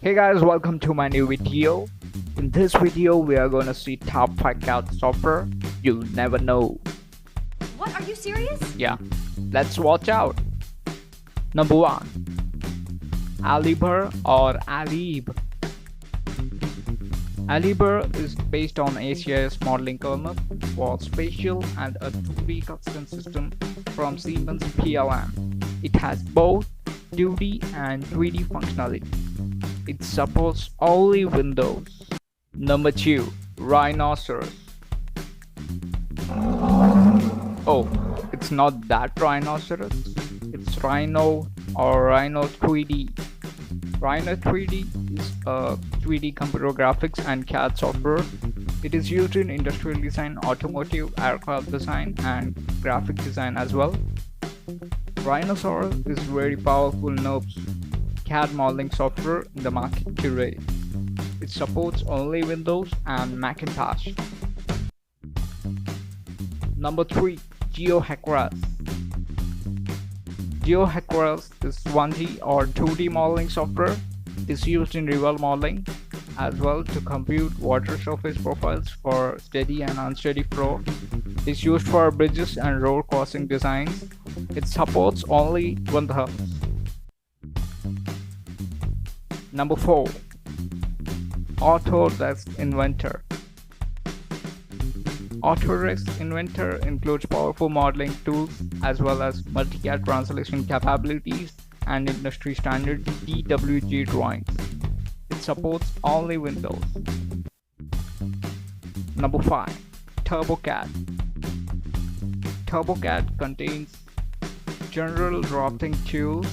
Hey guys, welcome to my new video. In this video, we are gonna see top 5 CAD software you'll never know. What, are you serious? Yeah, let's watch out. Number 1. Aliber or Alib. Aliber is based on ACIS modeling kernel for spatial and a 2D custom system from Siemens PLM. It has both 2D and 3D functionality. It supports only Windows. Number 2. Rhinoceros. Oh, it's not that rhinoceros. It's Rhino or Rhino 3D. Rhino 3D is a 3D computer graphics and CAD software. It is used in industrial design, automotive, aircraft design, and graphic design as well. Rhinoceros is very powerful NURBS CAD modeling software in the market today. It supports only Windows and Macintosh. Number 3. Geohecras. Geohecras is 1D or 2D modeling software. It is used in river modeling as well to compute water surface profiles for steady and unsteady flow. It is used for bridges and road crossing designs. It supports only Windows. Number 4. Autodesk Inventor. Autodesk Inventor includes powerful modeling tools as well as multi-CAD translation capabilities and industry standard DWG drawings. It supports only Windows. Number 5. TurboCAD. TurboCAD contains general drafting tools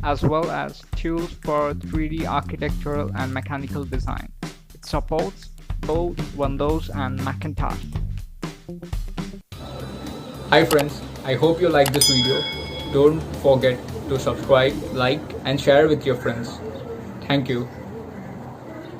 as well as tools for 3D architectural and mechanical design. It supports both Windows and Macintosh. Hi friends, I hope you like this video. Don't forget to subscribe, like and share with your friends. Thank you.